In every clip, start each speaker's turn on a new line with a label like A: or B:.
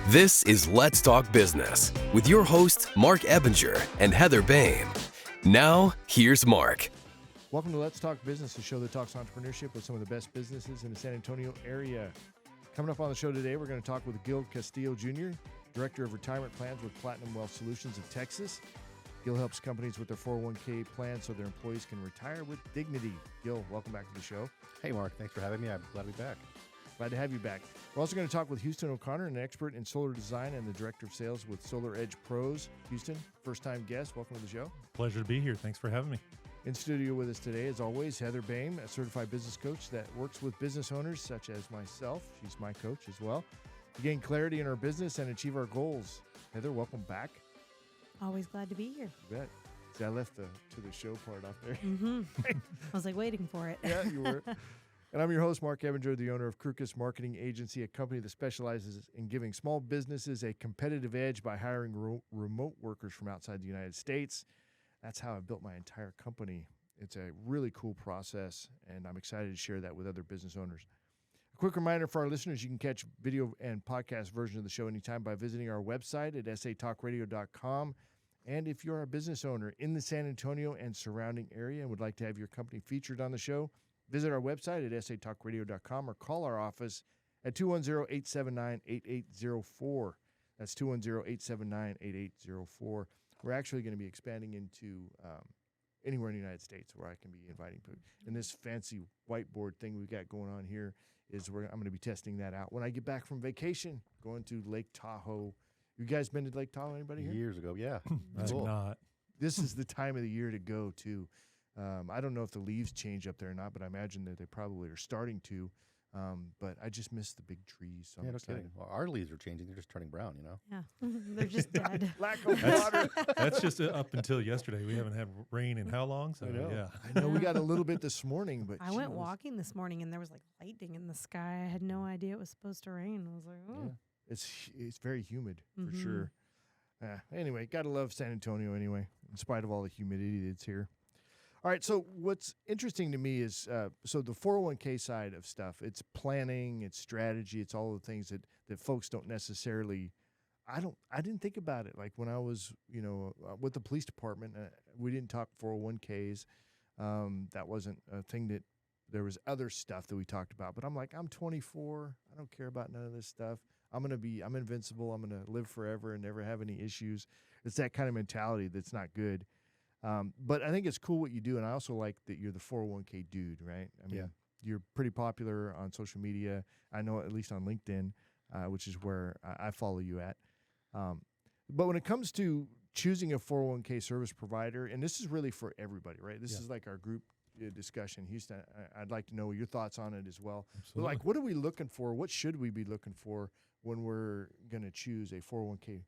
A: This is Let's Talk Business with your hosts, Marc Ebinger and Heather Boehme. Now, here's Marc.
B: Welcome to Let's Talk Business, a show that talks entrepreneurship with some of the best businesses in the San Antonio area. Coming up on the show today, we're going to talk with Gil Castillo Jr., Director of Retirement Plans with Platinum Wealth Solutions of Texas. Gil helps companies with their 401k plans so their employees can retire with dignity. Gil, welcome back to the show.
C: Hey, Mark. Thanks for having me. I'm glad to be back.
B: Glad to have you back. We're also going to talk with Houston O'Connor, an expert in solar design and the Director of Sales with Solar Edge Pros. Houston, first-time guest. Welcome to the show.
D: Pleasure to be here. Thanks for having me.
B: In studio with us today, as always, Heather Boehme, a certified business coach that works with business owners such as myself. She's my coach as well, to gain clarity in our business and achieve our goals. Heather, welcome back.
E: Always glad to be here.
B: You bet. See, I left the to the show part off there.
E: I was like waiting for it.
B: Yeah, you were. And I'm your host, Marc Ebinger, the owner of Crükus Marketing Agency, a company that specializes in giving small businesses a competitive edge by hiring remote workers from outside the United States. That's how I built my entire company. It's a really cool process, and I'm excited to share that with other business owners. A quick reminder for our listeners, you can catch video and podcast version of the show anytime by visiting our website at satalkradio.com. And if you're a business owner in the San Antonio and surrounding area and would like to have your company featured on the show, visit our website at satalkradio.com or call our office at 210-879-8804. That's 210-879-8804. We're actually going to be expanding into anywhere in the United States where I can be inviting people. And this fancy whiteboard thing we've got going on here is where I'm going to be testing that out. When I get back from vacation, going to Lake Tahoe. You guys been to Lake Tahoe? Anybody here?
C: Years ago, yeah.
D: That's
C: Cool.
D: not.
B: This is the time of the year to go, too. I don't know if the leaves change up there or not, but I imagine that they probably are starting to. But I just miss the big trees. So
C: Yeah,
B: I'm
C: no
B: excited.
C: kidding. Well, our leaves are changing. They're just turning brown, you know?
E: Yeah, they're just dead.
B: Lack of water.
D: That's just up until yesterday. We haven't had rain in how long? So,
B: I know.
D: yeah.
B: I know we got a little bit this morning, but
E: I went walking this morning and there was like lightning in the sky. I had no idea it was supposed to rain. I was like, oh.
B: Yeah. It's very humid for
E: Mhm.
B: sure. Anyway, gotta love San Antonio anyway, in spite of all the humidity that's here. All right, so what's interesting to me is so the 401k side of stuff, it's planning, it's strategy, it's all the things that folks don't necessarily. I didn't think about it. Like when I was, with the police department, we didn't talk 401ks. That wasn't a thing that. There was other stuff that we talked about, but I'm like, I'm 24. I don't care about none of this stuff. I'm invincible. I'm going to live forever and never have any issues. It's that kind of mentality that's not good. But I think it's cool what you do. And I also like that you're the 401k dude, right? I mean, You're pretty popular on social media. I know at least on LinkedIn, which is where I follow you at. But when it comes to choosing a 401k service provider, and this is really for everybody, right? This is like our group discussion. Houston, I'd like to know your thoughts on it as well.
D: Absolutely.
B: Like, what are we looking for? What should we be looking for when we're going to choose a 401k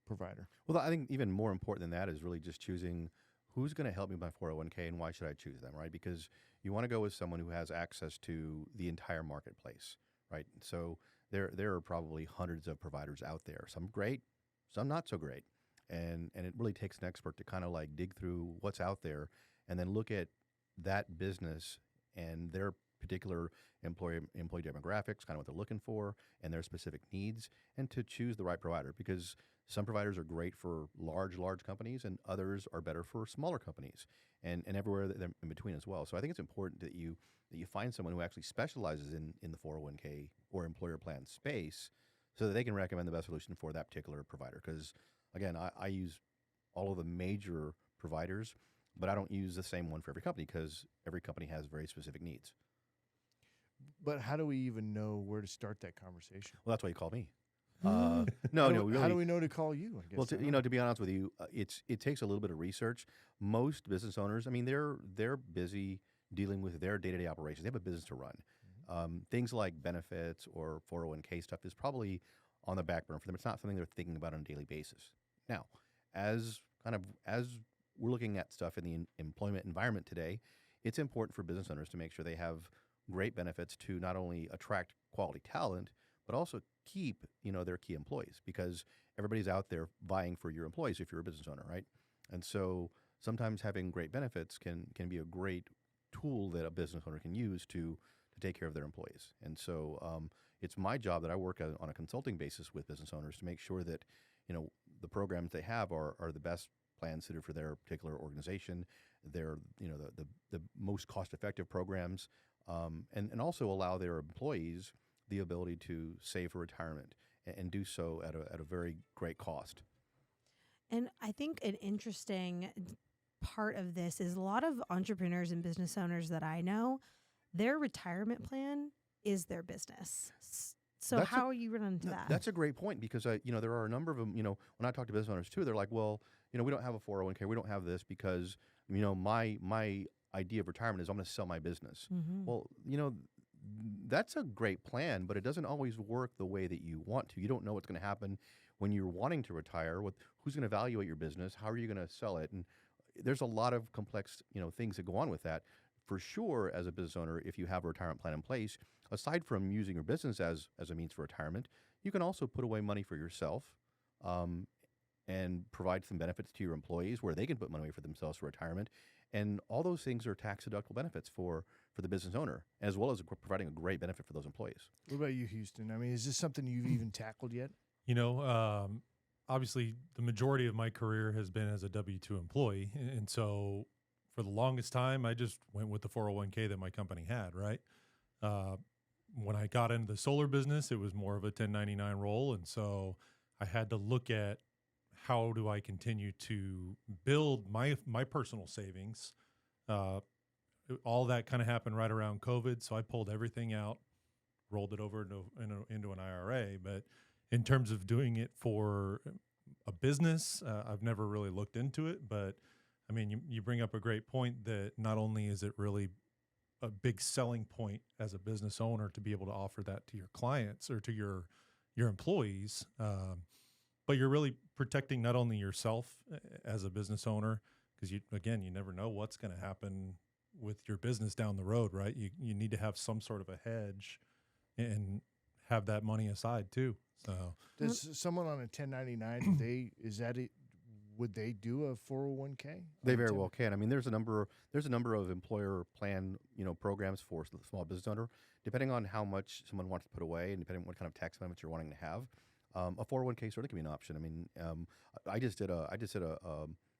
B: provider?
C: Well, I think even more important than that is really just choosing who's going to help me with my 401k and why should I choose them, right? Because you want to go with someone who has access to the entire marketplace, right? So there are probably hundreds of providers out there. Some great, some not so great. And it really takes an expert to kind of like dig through what's out there and then look at that business and their particular employee demographics, kind of what they're looking for and their specific needs, and to choose the right provider, because some providers are great for large companies and others are better for smaller companies and everywhere in between as well. So I think it's important that you find someone who actually specializes in the 401k or employer plan space so that they can recommend the best solution for that particular provider. Because again, I use all of the major providers, but I don't use the same one for every company because every company has very specific needs.
B: But how do we even know where to start that conversation?
C: Well, that's why you call me.
B: How
C: Really,
B: do we know to call you? I guess.
C: well, to be honest with you, it takes a little bit of research. Most business owners, I mean, they're busy dealing with their day-to-day operations. They have a business to run. Things like benefits or 401k stuff is probably on the back burner for them. It's not something they're thinking about on a daily basis. Now, as we're looking at stuff in the employment environment today, it's important for business owners to make sure they have great benefits to not only attract quality talent, but also keep, their key employees, because everybody's out there vying for your employees if you're a business owner, right? And so sometimes having great benefits can be a great tool that a business owner can use to take care of their employees. And so, it's my job that I work on a consulting basis with business owners to make sure that, the programs they have are the best plans suited for their particular organization. They're, the most cost-effective programs, and also allow their employees the ability to save for retirement and do so at a very great cost.
E: And I think an interesting part of this is a lot of entrepreneurs and business owners that I know, their retirement plan is their business. So how are you running into that?
C: That's a great point, because there are a number of them. When I talk to business owners too, they're like, well, we don't have a 401k, we don't have this because my idea of retirement is I'm going to sell my business.
E: Mm-hmm.
C: Well, that's a great plan, but it doesn't always work the way that you want to. You don't know what's going to happen when you're wanting to retire. Who's going to evaluate your business? How are you going to sell it? And there's a lot of complex things that go on with that. For sure, as a business owner, if you have a retirement plan in place, aside from using your business as a means for retirement, you can also put away money for yourself, and provide some benefits to your employees where they can put money away for themselves for retirement. And all those things are tax-deductible benefits for the business owner, as well as providing a great benefit for those employees.
B: What about you, Houston? I mean, is this something you've even tackled yet?
D: Obviously, the majority of my career has been as a W-2 employee. And so for the longest time, I just went with the 401k that my company had, right? When I got into the solar business, it was more of a 1099 role. And so I had to look at how do I continue to build my personal savings. All that kind of happened right around COVID. So I pulled everything out, rolled it over into an IRA. But in terms of doing it for a business, I've never really looked into it. But I mean, you bring up a great point that not only is it really a big selling point as a business owner to be able to offer that to your clients or to your employees, but you're really protecting not only yourself as a business owner, because you never know what's going to happen with your business down the road, right? You need to have some sort of a hedge and have that money aside too. So
B: does someone on a 1099 would they do a 401k?
C: They very well can. I mean, there's a number of employer plan, programs for the small business owner, depending on how much someone wants to put away and depending on what kind of tax benefits you're wanting to have. A 401k certainly can be an option. I mean, I just did a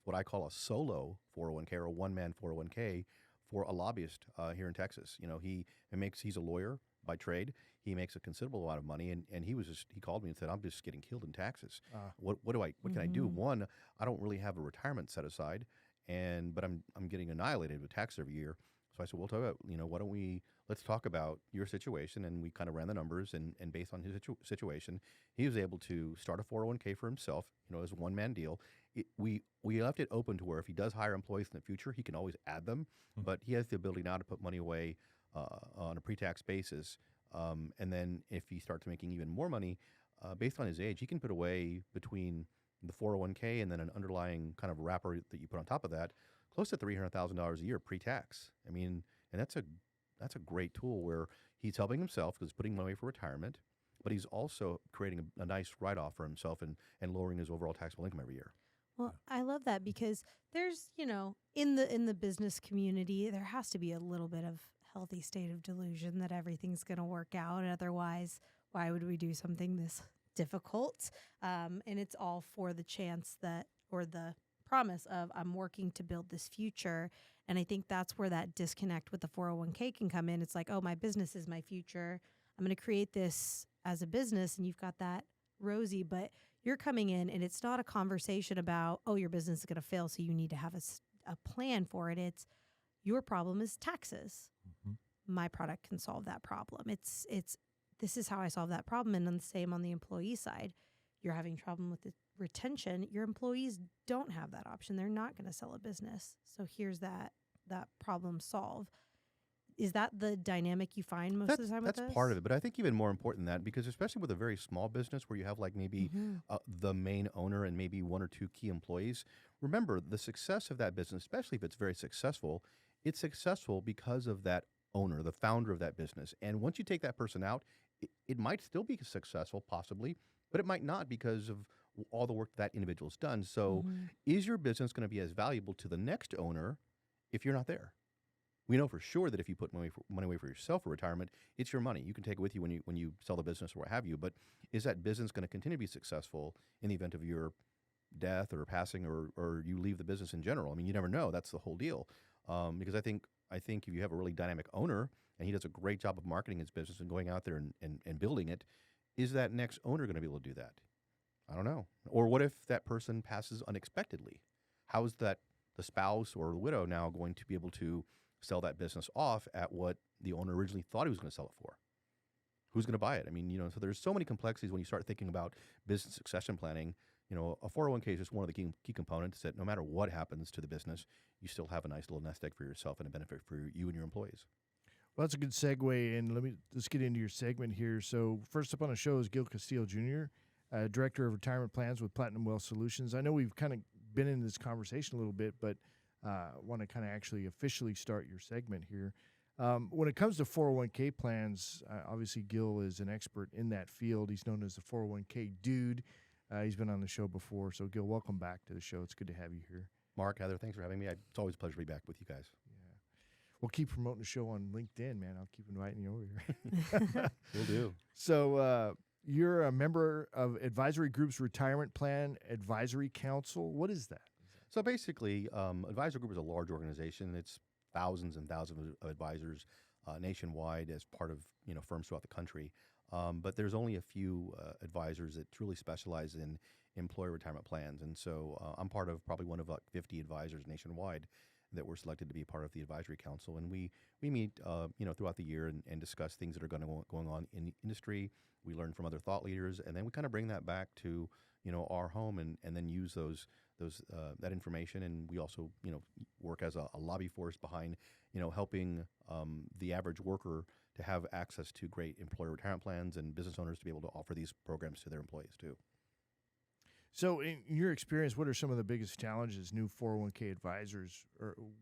C: what I call a solo 401k or a one-man 401k for a lobbyist here in Texas. He's a lawyer by trade. He makes a considerable amount of money, and he called me and said, "I'm just getting killed in taxes. What can I do? One, I don't really have a retirement set aside, but I'm getting annihilated with tax every year." So I said, "We'll talk about, let's talk about your situation." And we kind of ran the numbers, and based on his situation, he was able to start a 401k for himself, as a one-man deal. We left it open to where if he does hire employees in the future, he can always add them, but he has the ability now to put money away on a pre-tax basis. And then if he starts making even more money, based on his age, he can put away between the 401k and then an underlying kind of wrapper that you put on top of that, close to $300,000 a year pre-tax. I mean, and that's a great tool where he's helping himself because he's putting money away for retirement, but he's also creating a nice write-off for himself and lowering his overall taxable income every year.
E: Well, I love that because there's, in the business community, there has to be a little bit of healthy state of delusion that everything's going to work out. Otherwise, why would we do something this difficult? And it's all for the chance or the promise of I'm working to build this future. And I think that's where that disconnect with the 401k can come in. It's like, oh, my business is my future. I'm going to create this as a business. And you've got that rosy, but you're coming in and it's not a conversation about, oh, your business is going to fail, so you need to have a plan for it. It's your problem is taxes. Mm-hmm. My product can solve that problem. This is how I solve that problem. And then the same on the employee side. You're having trouble with the retention. Your employees don't have that option. They're not going to sell a business. So here's that problem solved. Is that the dynamic you find most of the time with this?
C: That's part of it. But I think even more important than that, because especially with a very small business where you have like maybe the main owner and maybe one or two key employees, remember the success of that business, especially if it's very successful, it's successful because of that owner, the founder of that business. And once you take that person out, it might still be successful, possibly, but it might not because of all the work that individual's done. So is your business going to be as valuable to the next owner if you're not there? We know for sure that if you put money away for yourself for retirement, it's your money. You can take it with you when you sell the business or what have you. But is that business going to continue to be successful in the event of your death or passing or you leave the business in general? I mean, you never know. That's the whole deal. Because I think if you have a really dynamic owner and he does a great job of marketing his business and going out there and building it, is that next owner going to be able to do that? I don't know. Or what if that person passes unexpectedly? How is that the spouse or the widow now going to be able to sell that business off at what the owner originally thought he was going to sell it for? Who's going to buy it? I mean, so there's so many complexities when you start thinking about business succession planning. A 401k is just one of the key components that no matter what happens to the business, you still have a nice little nest egg for yourself and a benefit for you and your employees.
B: Well, that's a good segue, and let's get into your segment here. So first up on the show is Gil Castillo Jr., Director of Retirement Plans with Platinum Wealth Solutions. I know we've kind of been in this conversation a little bit, but want to kind of actually officially start your segment here. When it comes to 401k plans, obviously Gil is an expert in that field. He's known as the 401k dude. He's been on the show before. So, Gil, welcome back to the show. It's good to have you here.
C: Mark, Heather, thanks for having me. It's always a pleasure to be back with you guys.
B: Yeah. We'll keep promoting the show on LinkedIn, man. I'll keep inviting you over here.
C: Will do.
B: So, you're a member of Advisory Group's Retirement Plan Advisory Council. What is that?
C: So basically, Advisor Group is a large organization. It's thousands and thousands of advisors nationwide as part of firms throughout the country. But there's only a few advisors that truly specialize in employer retirement plans. And so I'm part of probably one of 50 advisors nationwide that were selected to be part of the advisory council. And we meet throughout the year and discuss things that are going on in the industry. We learn from other thought leaders, and then we kind of bring that back to our home and then use that information. And we also work as a lobby force behind helping the average worker to have access to great employer retirement plans and business owners to be able to offer these programs to their employees too.
B: So in your experience, what are some of the biggest challenges new 401k advisors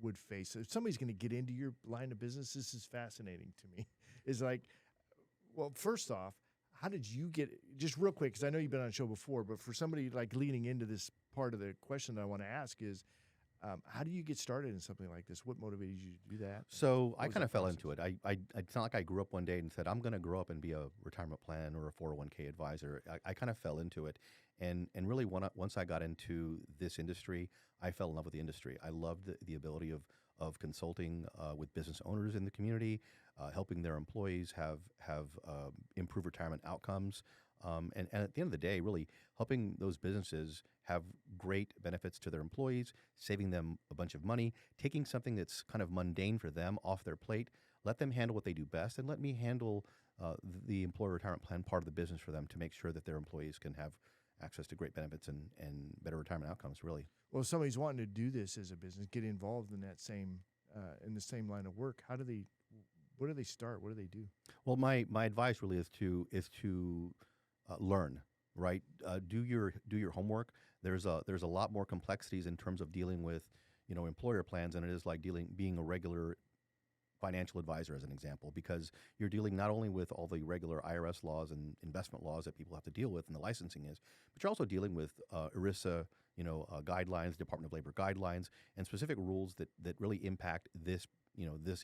B: would face? If somebody's going to get into your line of business, this is fascinating to me. Is like, well, first off, how did you get, just real quick, because I know you've been on the show before, but for somebody like leading into this part of the question that I want to ask is, how do you get started in something like this? What motivated you to do that?
C: So I kind of fell into it. It's not like I grew up one day and said, I'm going to grow up and be a retirement plan or a 401k advisor. I kind of fell into it. And really, once I got into this industry, I fell in love with the industry. I loved the ability of consulting with business owners in the community, helping their employees have improved retirement outcomes. And at the end of the day, really helping those businesses have great benefits to their employees, saving them a bunch of money, taking something that's kind of mundane for them off their plate, let them handle what they do best, and let me handle the employer retirement plan part of the business for them to make sure that their employees can have access to great benefits and better retirement outcomes, really.
B: Well, if somebody's wanting to do this as a business, get involved in that same in the same line of work, where do they start? What do they do?
C: Well, my advice really is to learn, right? Do your homework. There's a lot more complexities in terms of dealing with employer plans than it is like being a regular financial advisor, as an example, because you're dealing not only with all the regular IRS laws and investment laws that people have to deal with and the licensing is, but you're also dealing with ERISA, guidelines, Department of Labor guidelines, and specific rules that really impact this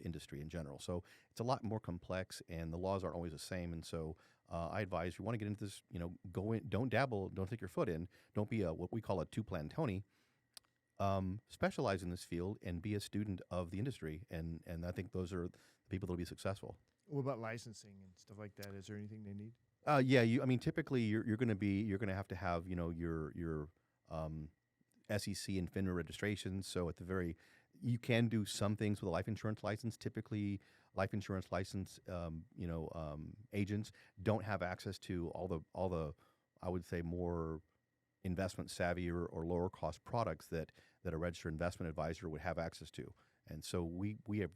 C: industry in general. So it's a lot more complex, and the laws aren't always the same. And so I advise you want to get into this, go in, don't dabble, don't take your foot in, don't be what we call a two-plan Tony. Specialize in this field and be a student of the industry, and I think those are the people that will be successful.
B: What about licensing and stuff like that? Is there anything they need?
C: Yeah, typically you're going to have to have your SEC and FINRA registrations. So you can do some things with a life insurance license. Typically, life insurance license agents don't have access to all the I would say more investment savvy or lower cost products that a registered investment advisor would have access to. And so we have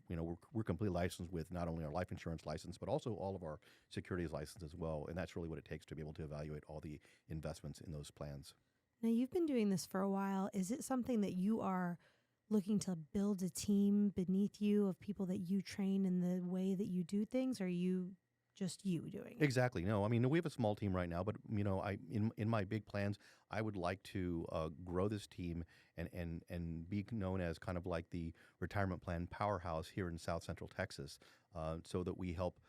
C: we're completely licensed with not only our life insurance license but also all of our securities license as well. And that's really what it takes to be able to evaluate all the investments in those plans.
E: Now, you've been doing this for a while. Is it something that you are looking to build a team beneath you of people that you train in the way that you do things? Or are you just you doing it.
C: Exactly. No, I mean, we have a small team right now, but in my big plans, I would like to grow this team and be known as kind of like the retirement plan powerhouse here in South Central Texas, so that we help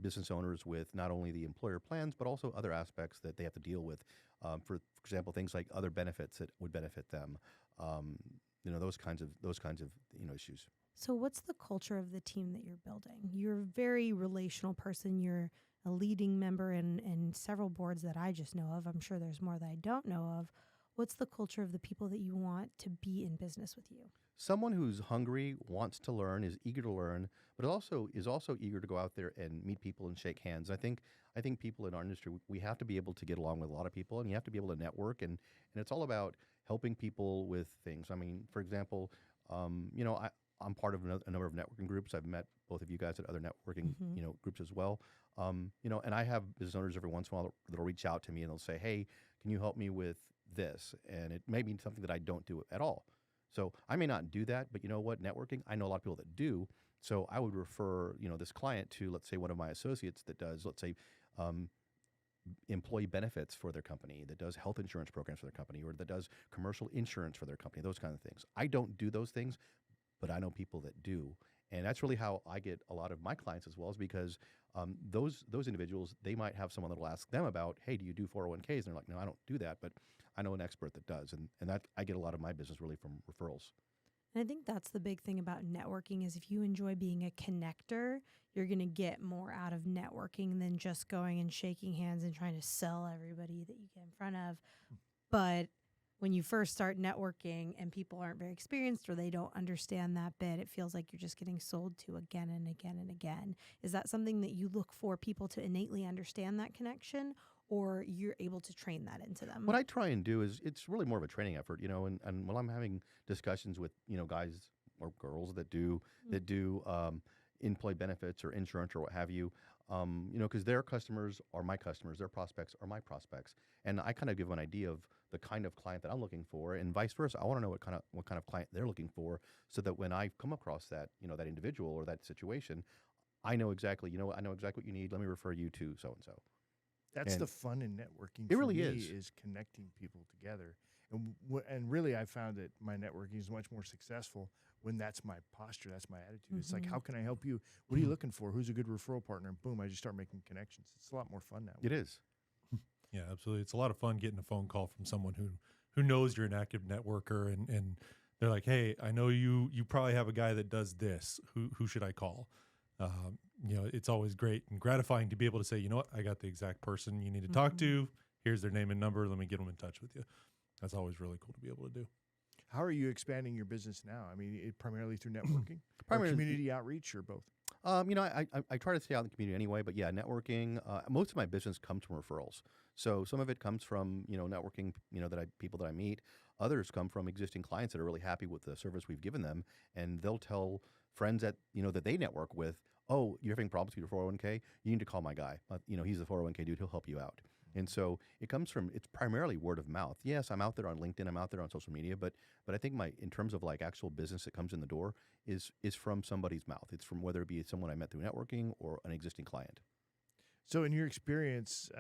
C: business owners with not only the employer plans but also other aspects that they have to deal with. For example, things like other benefits that would benefit them. Those kinds of issues.
E: So what's the culture of the team that you're building? You're a very relational person. You're a leading member in several boards that I just know of. I'm sure there's more that I don't know of. What's the culture of the people that you want to be in business with you?
C: Someone who's hungry, wants to learn, is eager to learn, but is also eager to go out there and meet people and shake hands. I think people in our industry, we have to be able to get along with a lot of people, and you have to be able to network, and it's all about helping people with things. I mean, for example, I'm part of a number of networking groups. I've met both of you guys at other networking groups as well. And I have business owners every once in a while that'll reach out to me and they'll say, "Hey, can you help me with this?" And it may be something that I don't do at all. So I may not do that, but you know what? Networking, I know a lot of people that do. So I would refer this client to, let's say, one of my associates that does, let's say, employee benefits for their company, that does health insurance programs for their company, or that does commercial insurance for their company, those kind of things. I don't do those things, but I know people that do. And that's really how I get a lot of my clients as well, is because those individuals, they might have someone that will ask them about, "Hey, do you do 401ks?" And they're like, "No, I don't do that, but I know an expert that does." And that I get a lot of my business really from referrals.
E: And I think that's the big thing about networking is if you enjoy being a connector, you're going to get more out of networking than just going and shaking hands and trying to sell everybody that you get in front of. But when you first start networking and people aren't very experienced or they don't understand that bit, it feels like you're just getting sold to again and again and again. Is that something that you look for people to innately understand that connection, or you're able to train that into them?
C: What I try and do is, it's really more of a training effort, and when I'm having discussions with, guys or girls that do employee benefits or insurance or what have you, because their customers are my customers, their prospects are my prospects, and I kind of give them an idea of the kind of client that I'm looking for, and vice versa. I want to know what kind of client they're looking for, so that when I come across that that individual or that situation, I know exactly what you need. Let me refer you to so and so.
B: That's the fun in networking.
C: It
B: for
C: really
B: me,
C: is
B: connecting people together, and really, I found that my networking is much more successful when that's my posture, that's my attitude. It's like, how can I help you? What are you looking for? Who's a good referral partner? And boom, I just start making connections. It's a lot more fun that way.
C: It is.
D: Yeah, absolutely. It's a lot of fun getting a phone call from someone who knows you're an active networker, and they're like, "Hey, I know you probably have a guy that does this. Who should I call?" It's always great and gratifying to be able to say, "You know what, I got the exact person you need to talk to. Here's their name and number. Let me get them in touch with you." That's always really cool to be able to do.
B: How are you expanding your business now? I mean, primarily through networking, or
C: Primarily-
B: community outreach, or both?
C: I try to stay out in the community anyway, but yeah, networking, most of my business comes from referrals. So some of it comes from, networking, people that I meet. Others come from existing clients that are really happy with the service we've given them, and they'll tell friends that, that they network with, "Oh, you're having problems with your 401k? You need to call my guy. He's the 401k dude. He'll help you out." And so it's primarily word of mouth. Yes, I'm out there on LinkedIn, I'm out there on social media, but I think in terms of like actual business that comes in the door is from somebody's mouth. It's from whether it be someone I met through networking or an existing client.
B: So, in your experience,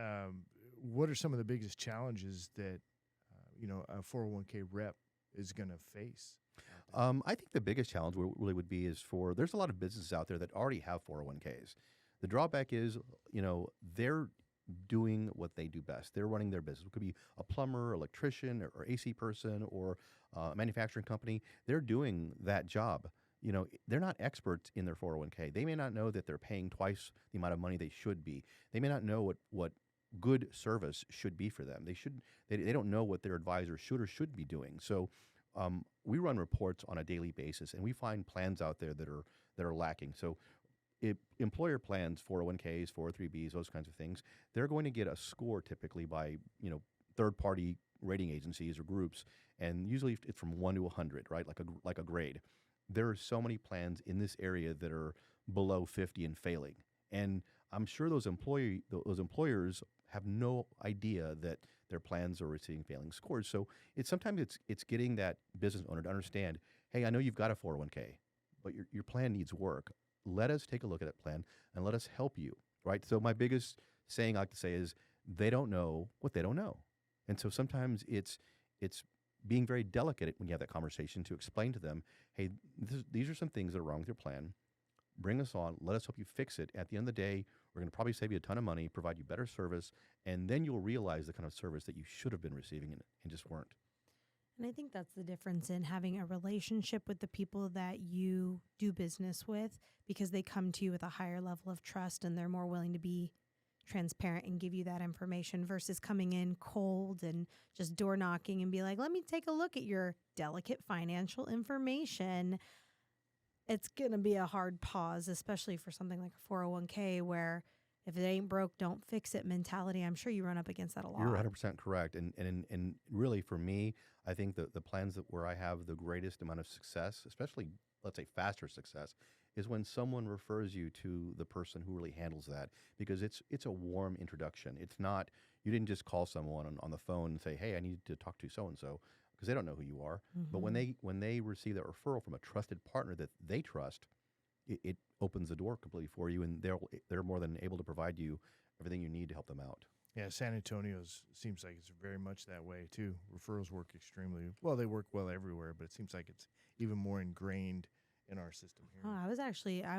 B: what are some of the biggest challenges that a 401k rep is going to face?
C: I think the biggest challenge really would be there's a lot of businesses out there that already have 401ks. The drawback is, they're doing what they do best. They're running their business. It could be a plumber, electrician, or AC person, or a manufacturing company. They're doing that job. They're not experts in their 401k. They may not know that they're paying twice the amount of money they should be. They may not know what good service should be for them. They don't know what their advisor should or shouldn't be doing. So we run reports on a daily basis, and we find plans out there that are lacking. So employer plans, 401ks, 403bs, those kinds of things, they're going to get a score typically by third-party rating agencies or groups, and usually it's from 1 to 100, right? Like a grade. There are so many plans in this area that are below 50 and failing, and I'm sure those employers have no idea that their plans are receiving failing scores. So sometimes it's getting that business owner to understand, "Hey, I know you've got a 401k, but your plan needs work. Let us take a look at that plan and let us help you, right? So my biggest saying I like to say is they don't know what they don't know. And so sometimes it's being very delicate when you have that conversation to explain to them, hey, these are some things that are wrong with your plan. Bring us on. Let us help you fix it. At the end of the day, we're going to probably save you a ton of money, provide you better service, and then you'll realize the kind of service that you should have been receiving and just weren't.
E: And I think that's the difference in having a relationship with the people that you do business with, because they come to you with a higher level of trust and they're more willing to be transparent and give you that information versus coming in cold and just door knocking and be like, let me take a look at your delicate financial information. It's going to be a hard pause, especially for something like a 401k where if it ain't broke, don't fix it mentality. I'm sure you run up against that a lot.
C: You're 100% correct. And really for me, I think the plans that where I have the greatest amount of success, especially let's say faster success, is when someone refers you to the person who really handles that, because it's a warm introduction. It's not, you didn't just call someone on the phone and say, hey, I need to talk to so-and-so, because they don't know who you are.
E: Mm-hmm.
C: But when they receive that referral from a trusted partner that they trust, it opens the door completely for you, and they're more than able to provide you everything you need to help them out.
B: Yeah, San Antonio seems like it's very much that way too. Referrals work extremely well. They work well everywhere, but it seems like it's even more ingrained in our system here.
E: Oh, I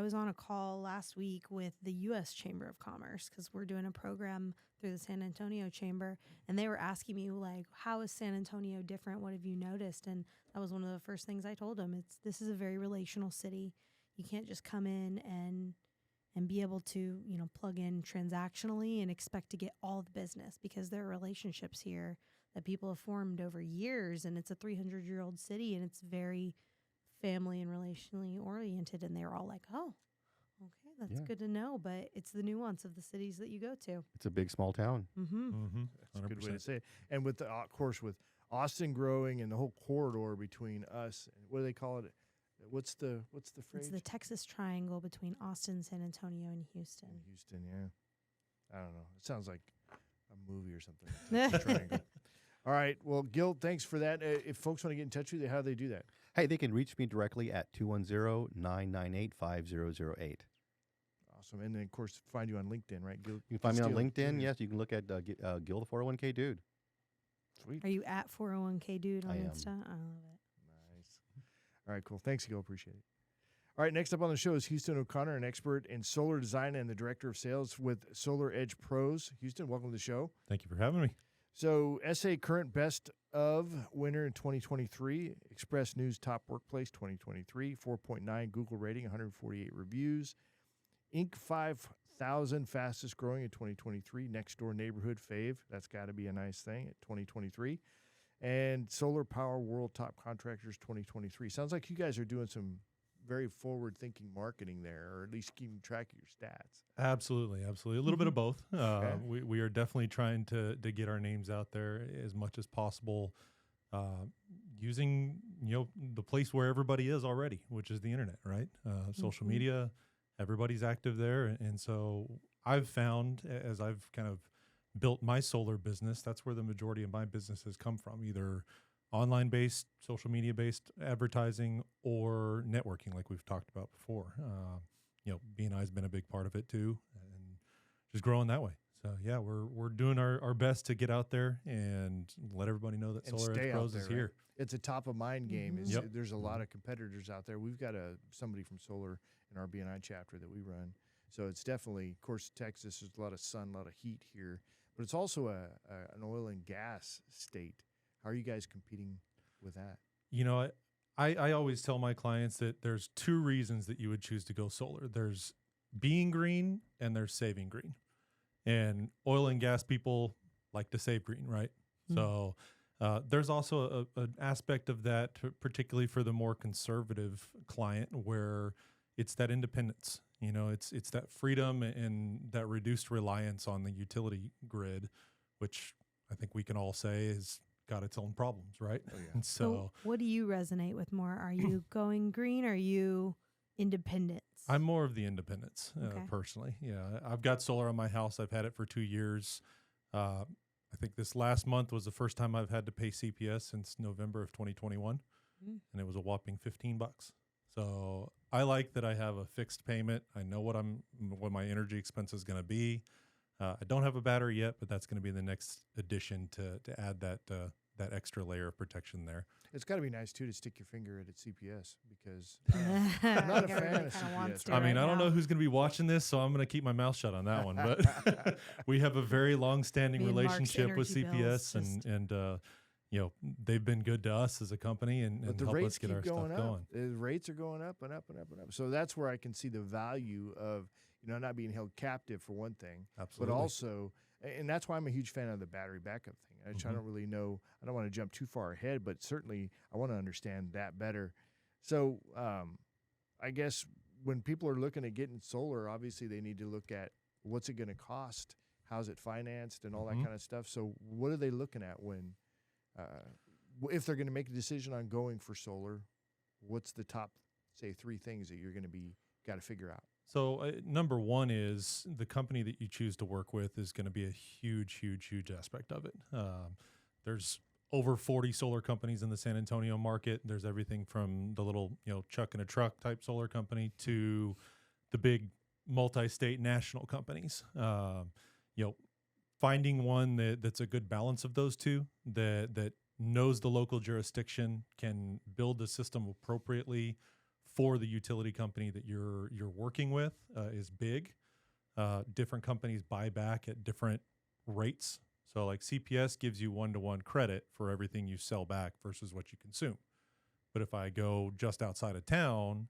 E: was on a call last week with the U.S. Chamber of Commerce because we're doing a program through the San Antonio Chamber, and they were asking me, like, how is San Antonio different? What have you noticed? And that was one of the first things I told them. This is a very relational city. You can't just come in and be able to, plug in transactionally and expect to get all the business, because there are relationships here that people have formed over years, and it's a 300-year-old city, and it's very family and relationally oriented, and they're all like, oh, okay, that's good to know, but it's the nuance of the cities that you go to.
C: It's a big, small town.
E: Mm-hmm.
D: Mm-hmm.
B: That's a good way to say it. And with of course, with Austin growing and the whole corridor between us, what do they call it? What's the phrase?
E: It's the Texas Triangle between Austin, San Antonio, and Houston.
B: Houston, yeah. I don't know. It sounds like a movie or something. Texas Triangle. All right. Well, Gil, thanks for that. If folks want to get in touch with you, how do they do that?
C: Hey, they can reach me directly at 210-998-5008.
B: Awesome. And then, of course, find you on LinkedIn, right? Gil,
C: You can find me on
B: Castillo
C: LinkedIn.
B: Jr.
C: Yes, you can look at Gil the 401k Dude.
B: Sweet.
E: Are you at 401k Dude on
C: I am.
E: Insta? I love it.
B: Nice. All right, cool. Thanks, Gil. Appreciate it. All right, next up on the show is Houston O'Connor, an expert in solar design and the director of sales with Solar Edge Pros. Houston, welcome to the show.
D: Thank you for having me.
B: So, SA Current Best of Winner in 2023, Express News Top Workplace 2023, 4.9 Google rating, 148 reviews, Inc. 5,000 Fastest Growing in 2023, Next Door Neighborhood Fave, that's got to be a nice thing at 2023, and Solar Power World Top Contractors 2023. Sounds like you guys are doing some very forward-thinking marketing there, or at least keeping track of your stats.
D: Absolutely. A little bit of both.
B: Okay.
D: We are definitely trying to get our names out there as much as possible, using the place where everybody is already, which is the internet, right? Social media, everybody's active there, and so I've found, as I've kind of built my solar business, that's where the majority of my business has come from, either online-based, social media-based advertising, or networking, like we've talked about before. B&I has been a big part of it too, and just growing that way. So yeah, we're doing our best to get out there and let everybody know that
B: And
D: Solar
B: stay
D: Edge
B: out
D: Pros
B: there,
D: is
B: right?
D: here.
B: It's a top-of-mind game.
E: Mhm.
D: Yep.
B: There's a lot of competitors out there. We've got somebody from Solar in our B&I chapter that we run. So it's definitely, of course, Texas, there's a lot of sun, a lot of heat here. But it's also an oil and gas state. How are you guys competing with that?
D: I always tell my clients that there's two reasons that you would choose to go solar. There's being green and there's saving green. And oil and gas people like to save green, right? So there's also an aspect of that, particularly for the more conservative client, where it's that independence. It's that freedom and that reduced reliance on the utility grid, which I think we can all say has got its own problems, right?
B: Oh, yeah.
D: And
E: So what do you resonate with more? Are you going green? Or are you independence?
D: I'm more of the independence,
E: Okay.
D: personally. Yeah, I've got solar on my house. I've had it for 2 years. I think this last month was the first time I've had to pay CPS since November of 2021, and it was a whopping $15. So I like that I have a fixed payment. I know what my energy expense is going to be. I don't have a battery yet, but that's going to be the next addition to add that extra layer of protection there.
B: It's got to be nice too to stick your finger at CPS because I'm not a fan of CPS.
D: I mean, I don't know who's going to be watching this, so I'm going to keep my mouth shut on that one. But we have a very long-standing relationship with CPS, and they've been good to us as a company and help us get our stuff going.
B: The rates are going up and up and up and up. So that's where I can see the value of not being held captive for one thing,
D: absolutely,
B: but also, and that's why I'm a huge fan of the battery backup thing. I don't really know. I don't want to jump too far ahead, but certainly I want to understand that better. So I guess when people are looking at getting solar, obviously they need to look at what's it going to cost, how's it financed, and all that kind of stuff. So what are they looking at when, if they're going to make a decision on going for solar? What's the top, say, 3 things that you're going to got to figure out?
D: So number one is the company that you choose to work with is going to be a huge, huge, huge aspect of it. There's over 40 solar companies in the San Antonio market. There's everything from the little, chuck in a truck type solar company to the big multi-state national companies. Finding one that's a good balance of those two, that knows the local jurisdiction, can build the system appropriately for the utility company that you're working with is big. Different companies buy back at different rates. So like CPS gives you 1-to-1 credit for everything you sell back versus what you consume. But if I go just outside of town,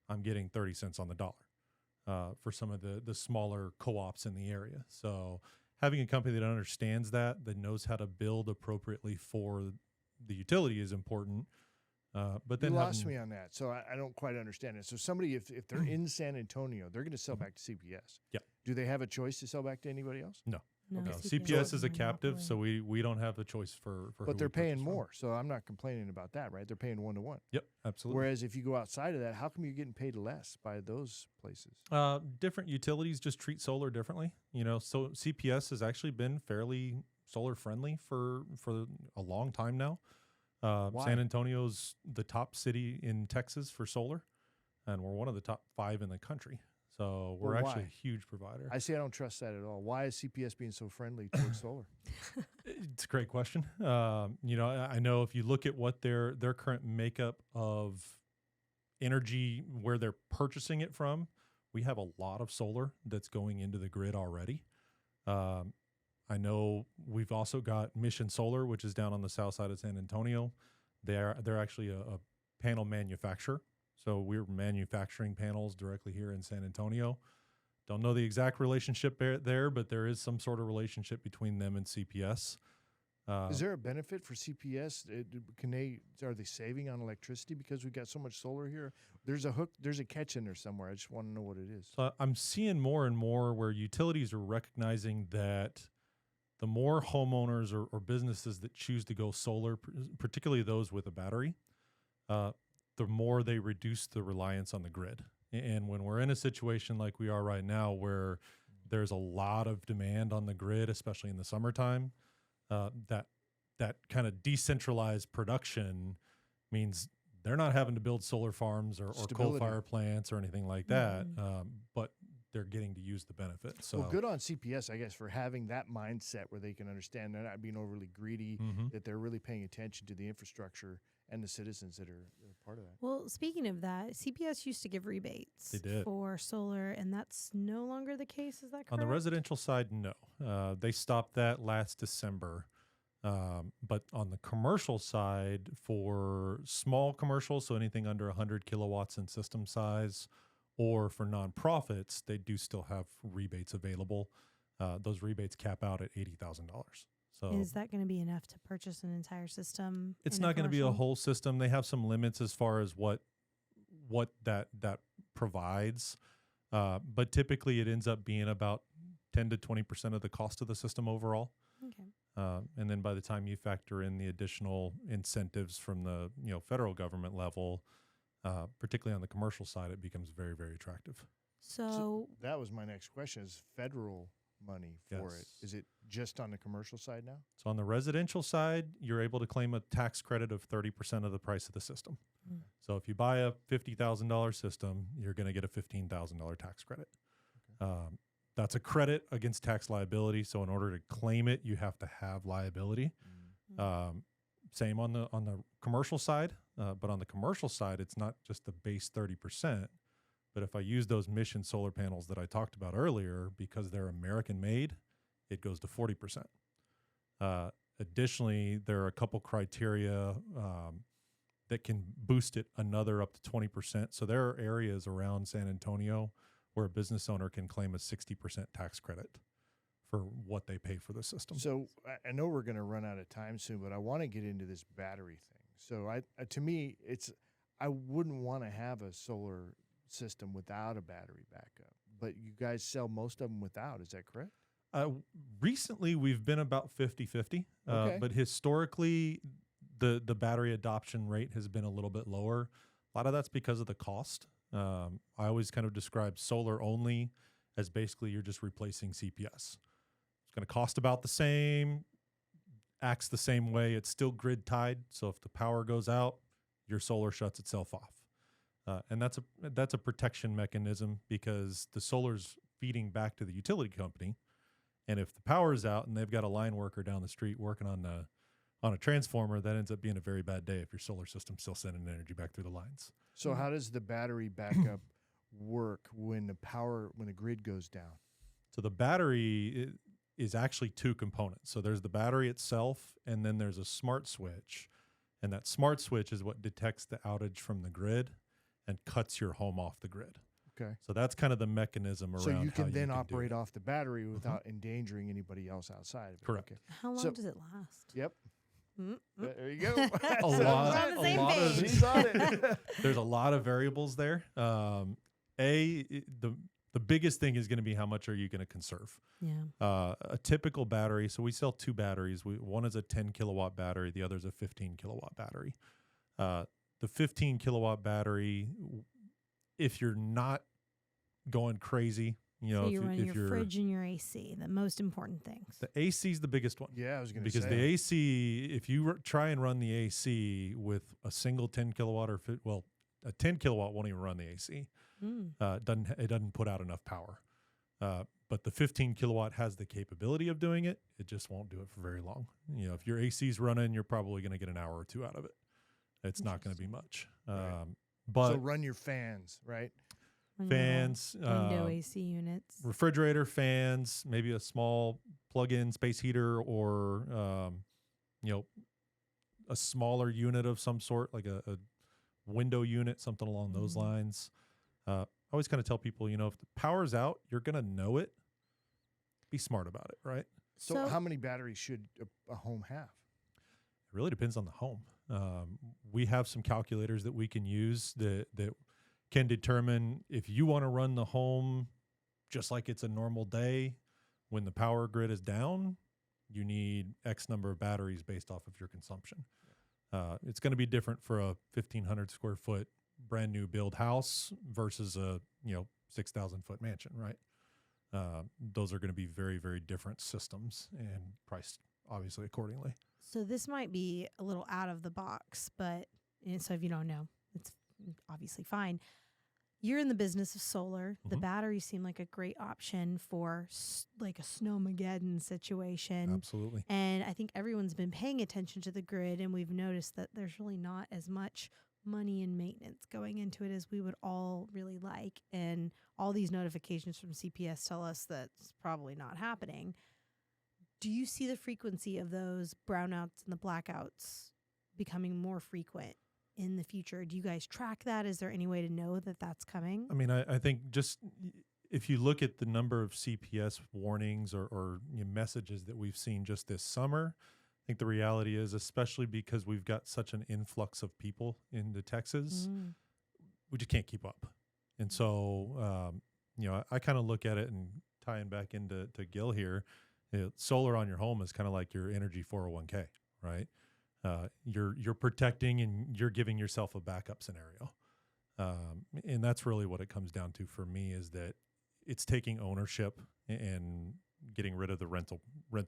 D: I'm getting 30 cents on the dollar for some of the smaller co-ops in the area. So having a company that understands that knows how to build appropriately for the utility is important. But then
B: you lost me on that, so I don't quite understand it. So somebody, if they're in San Antonio, they're going to sell back to CPS.
D: Yeah.
B: Do they have a choice to sell back to anybody else?
D: No.
E: No,
D: No. CPS is a captive, so we don't have a choice for
B: But
D: who
B: they're
D: we purchase
B: paying
D: from.
B: more, so I'm not complaining about that, right? They're paying 1-to-1.
D: Yep, absolutely.
B: Whereas if you go outside of that, how come you're getting paid less by those places?
D: Different utilities just treat solar differently. So CPS has actually been fairly solar friendly for a long time now. San Antonio's the top city in Texas for solar, and we're one of the top 5 in the country. So we're actually a huge provider.
B: I don't trust that at all. Why is CPS being so friendly towards solar?
D: It's a great question. I know if you look at what their current makeup of energy, where they're purchasing it from, we have a lot of solar that's going into the grid already. I know we've also got Mission Solar, which is down on the south side of San Antonio. They're actually a panel manufacturer. So we're manufacturing panels directly here in San Antonio. Don't know the exact relationship there, but there is some sort of relationship between them and CPS.
B: Is there a benefit for CPS? Are they saving on electricity because we've got so much solar here? There's a catch in there somewhere. I just want to know what it is.
D: So I'm seeing more and more where utilities are recognizing that the more homeowners or businesses that choose to go solar, particularly those with a battery, the more they reduce the reliance on the grid. And when we're in a situation like we are right now, where there's a lot of demand on the grid, especially in the summertime, that kind of decentralized production means they're not having to build solar farms or coal fire plants or anything like that, but they're getting to use the benefit. So
B: good on CPS, I guess, for having that mindset where they can understand they're not being overly greedy, that they're really paying attention to the infrastructure and the citizens that are part of that.
E: Well, speaking of that, CPS used to give rebates for solar, and that's no longer the case. Is that correct?
D: On the residential side, no. They stopped that last December. But on the commercial side, for small commercials, so anything under 100 kilowatts in system size, or for nonprofits, they do still have rebates available. Those rebates cap out at $80,000. So
E: is that going to be enough to purchase an entire system?
D: It's not going to be a whole system. They have some limits as far as what that provides, but typically it ends up being about 10 to 20% of the cost of the system overall.
E: Okay.
D: And then by the time you factor in the additional incentives from the federal government level, particularly on the commercial side, it becomes very, very attractive.
E: So
B: that was my next question: is federal money for it.
D: Yes.
B: Is it just on the commercial side now?
D: So on the residential side, you're able to claim a tax credit of 30% of the price of the system.
E: Mm.
D: So if you buy a $50,000 system, you're going to get a $15,000 tax credit. That's a credit against tax liability. So in order to claim it, you have to have liability. Same on the commercial side, but on the commercial side, it's not just the base 30%. But if I use those mission solar panels that I talked about earlier, because they're American made, it goes to 40%. Additionally, there are a couple criteria that can boost it another up to 20%. So there are areas around San Antonio where a business owner can claim a 60% tax credit for what they pay for the system.
B: So I know we're going to run out of time soon, but I want to get into this battery thing. So to me, I wouldn't want to have a solar system without a battery backup, but you guys sell most of them without. Is that correct?
D: Recently, we've been about 50-50,
B: Okay.
D: but historically, the battery adoption rate has been a little bit lower. A lot of that's because of the cost. I always kind of describe solar only as basically you're just replacing CPS. It's going to cost about the same, acts the same way. It's still grid tied. So if the power goes out, your solar shuts itself off. And that's a protection mechanism because the solar's feeding back to the utility company. And if the power is out and they've got a line worker down the street working on a transformer, that ends up being a very bad day if your solar system's still sending energy back through the lines.
B: So how does the battery backup work when the grid goes down?
D: So the battery is actually two components. So there's the battery itself, and then there's a smart switch. And that smart switch is what detects the outage from the grid and cuts your home off the grid.
B: Okay.
D: So that's kind of the mechanism around
B: So you
D: how
B: can then
D: do
B: operate
D: it.
B: off the battery without endangering anybody else outside of it.
D: Correct.
B: Okay.
E: How long
B: So-
E: does it last?
B: Yep.
E: Mm, mm.
B: There you go.
D: A
E: We're
D: lot,
E: on the
D: a
E: same
D: lot of
E: page.
B: He's on it.
D: there's a lot of variables there. The biggest thing is going to be how much are you going to conserve.
E: Yeah.
D: A typical battery. So we sell two batteries. One is a 10 kilowatt battery. The other is a 15 kilowatt battery. The 15 kilowatt battery, if you're not going crazy,
E: So you're running
D: if
E: your fridge and your AC, the most important things.
D: the AC is the biggest one.
B: Yeah, I was going to say.
D: Because the AC, if you try and run the AC with a single 10 kilowatt a 10 kilowatt won't even run the AC.
E: Mm.
D: It doesn't put out enough power. But the 15 kilowatt has the capability of doing it. It just won't do it for very long. If your AC's running, you're probably going to get an hour or two out of it. It's not going to be much.
B: Right.
D: But
B: so run your fans, right?
E: Run your little
D: fans,
E: window AC units.
D: refrigerator, fans, maybe a small plug-in space heater, or a smaller unit of some sort, like a window unit, something along those
E: Mhm.
D: lines. I always kind of tell people, if the power's out, you're going to know it. Be smart about it, right?
B: So how many batteries should a home have?
D: It really depends on the home. We have some calculators that we can use that can determine if you want to run the home just like it's a normal day. When the power grid is down, you need X number of batteries based off of your consumption. It's going to be different for a 1,500 square foot brand new build house versus a 6,000 foot mansion, right? Those are going to be very, very different systems and priced obviously accordingly.
E: So this might be a little out of the box, but so if you don't know, it's obviously fine. You're in the business of solar. The
D: Mhm.
E: batteries seem like a great option for like a snowmageddon situation.
D: Absolutely.
E: And I think everyone's been paying attention to the grid, and we've noticed that there's really not as much money and maintenance going into it as we would all really like. And all these notifications from CPS tell us that's probably not happening. Do you see the frequency of those brownouts and the blackouts becoming more frequent in the future? Do you guys track that? Is there any way to know that that's coming?
D: I mean, I think just if you look at the number of CPS warnings or messages that we've seen just this summer, I think the reality is, especially because we've got such an influx of people into Texas,
E: Mm.
D: we just can't keep up. And so, I kind of look at it and tying back into Gil here, solar on your home is kind of like your energy 401k, right? You're protecting and you're giving yourself a backup scenario. And that's really what it comes down to for me, is that it's taking ownership and getting rid of the rental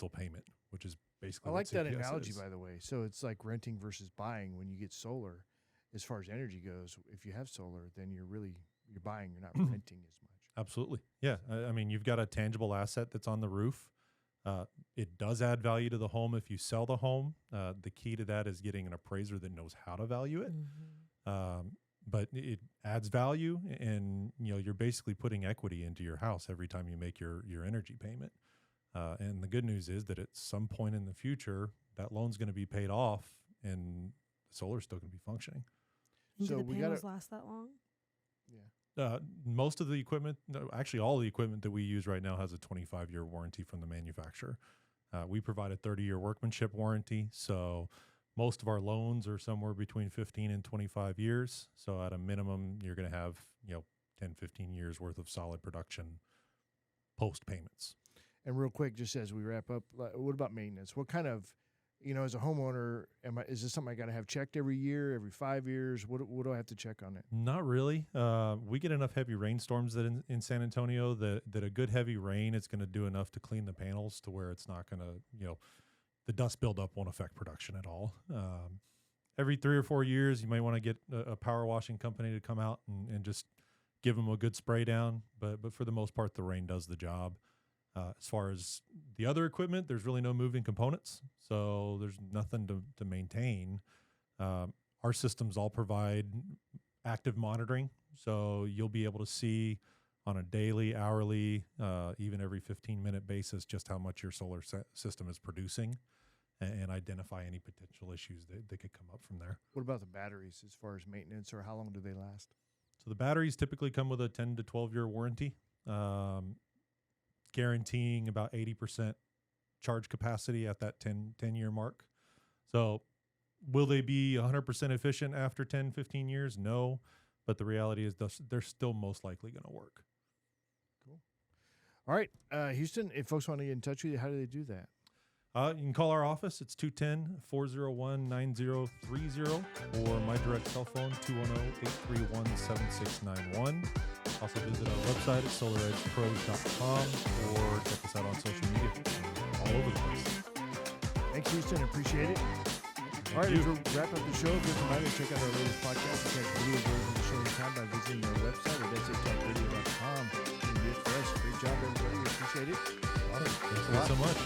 D: payment, which is basically
B: I
D: what
B: like that
D: CPS
B: analogy,
D: is.
B: by the way. So it's like renting versus buying when you get solar. As far as energy goes, if you have solar, then you're buying, you're not renting as much.
D: Absolutely. Yeah. I mean, you've got a tangible asset that's on the roof. It does add value to the home if you sell the home. The key to that is getting an appraiser that knows how to value it. But it adds value, and you're basically putting equity into your house every time you make your energy payment. And the good news is that at some point in the future, that loan's going to be paid off, and the solar's still going to be functioning.
E: And
B: So
E: do
B: we
E: the
B: gotta-
E: panels last that long?
D: Most of the equipment, actually all the equipment that we use right now has a 25-year warranty from the manufacturer. We provide a 30-year workmanship warranty, so most of our loans are somewhere between 15 and 25 years. So at a minimum, you're going to have 10, 15 years worth of solid production post payments.
B: And real quick, just as we wrap up, what about maintenance? What kind of, as a homeowner, is this something I got to have checked every year, every 5 years? What do I have to check on it?
D: Not really. We get enough heavy rainstorms that in San Antonio that a good heavy rain is going to do enough to clean the panels to where it's not going to, the dust buildup won't affect production at all. Every 3 or 4 years, you might want to get a power washing company to come out and just give them a good spray down. But for the most part, the rain does the job. As far as the other equipment, there's really no moving components, so there's nothing to maintain. Our systems all provide active monitoring, so you'll be able to see on a daily, hourly, even every 15-minute basis just how much your solar system is producing and identify any potential issues that could come up from there.
B: What about the batteries as far as maintenance, or how long do they last?
D: So the batteries typically come with a 10 to 12-year warranty. Guaranteeing about 80% charge capacity at that 10-year mark. So will they be 100% efficient after 10, 15 years? No, but the reality is they're still most likely going to work.
B: Cool. All right, Houston, if folks want to get in touch with you, how do they do that?
D: You can call our office. It's 210-401-9030, or my direct cell phone, 210-831-7691. Also visit our website at solaredgepros.com or check us out on social media. All over the place.
B: Thanks, Houston. Appreciate it. All right, as we wrap up the show, just a reminder to check out our latest podcast. You can catch video versions of the show anytime by visiting our website at stalkradio.com. Great job, everybody. We appreciate it.
D: Thanks so much.